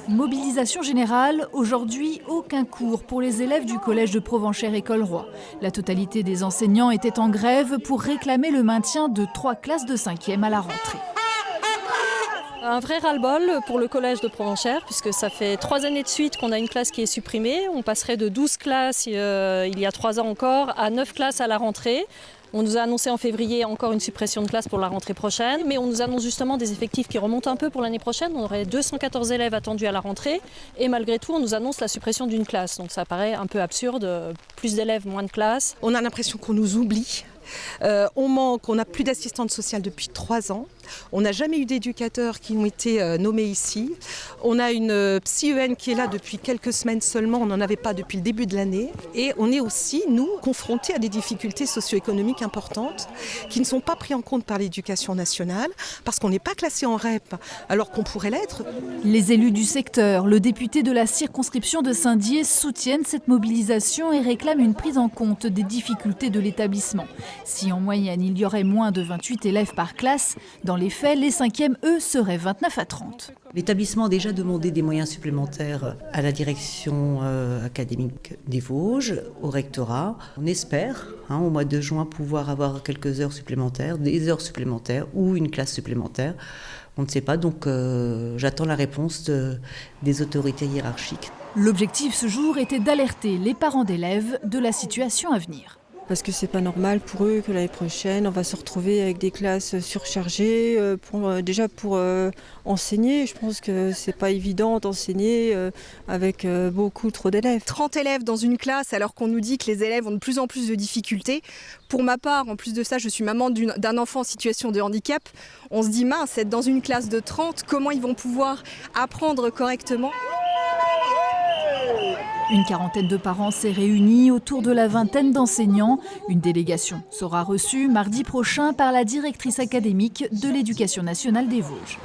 Mobilisation générale, aujourd'hui aucun cours pour les élèves du collège de Provenchères-École-Roi. La totalité des enseignants étaient en grève pour réclamer le maintien de 3 classes de 5e à la rentrée. Un vrai ras-le-bol pour le collège de Provenchères, puisque ça fait 3 années de suite qu'on a une classe qui est supprimée. On passerait de 12 classes il y a 3 ans encore à 9 classes à la rentrée. On nous a annoncé en février encore une suppression de classe pour la rentrée prochaine, mais on nous annonce justement des effectifs qui remontent un peu pour l'année prochaine. On aurait 214 élèves attendus à la rentrée et malgré tout on nous annonce la suppression d'une classe. Donc ça paraît un peu absurde, plus d'élèves, moins de classes. On a l'impression qu'on nous oublie. On manque, on n'a plus d'assistantes sociales depuis 3 ans. On n'a jamais eu d'éducateurs qui ont été nommés ici. On a une psy-EN qui est là depuis quelques semaines seulement. On n'en avait pas depuis le début de l'année. Et on est aussi, nous, confrontés à des difficultés socio-économiques importantes qui ne sont pas prises en compte par l'éducation nationale parce qu'on n'est pas classé en REP alors qu'on pourrait l'être. Les élus du secteur, le député de la circonscription de Saint-Dié soutiennent cette mobilisation et réclament une prise en compte des difficultés de l'établissement. Si en moyenne il y aurait moins de 28 élèves par classe, dans les faits, les 5e, eux, seraient 29 à 30. L'établissement a déjà demandé des moyens supplémentaires à la direction académique des Vosges, au rectorat. On espère, au mois de juin, pouvoir avoir quelques heures supplémentaires, des heures supplémentaires ou une classe supplémentaire. On ne sait pas, donc j'attends la réponse des autorités hiérarchiques. L'objectif ce jour était d'alerter les parents d'élèves de la situation à venir. Parce que c'est pas normal pour eux que l'année prochaine, on va se retrouver avec des classes surchargées pour enseigner. Je pense que c'est pas évident d'enseigner avec beaucoup trop d'élèves. 30 élèves dans une classe alors qu'on nous dit que les élèves ont de plus en plus de difficultés. Pour ma part, en plus de ça, je suis maman d'un enfant en situation de handicap. On se dit mince, être dans une classe de 30, comment ils vont pouvoir apprendre correctement ? Une quarantaine de parents s'est réunie autour de la vingtaine d'enseignants. Une délégation sera reçue mardi prochain par la directrice académique de l'Éducation nationale des Vosges.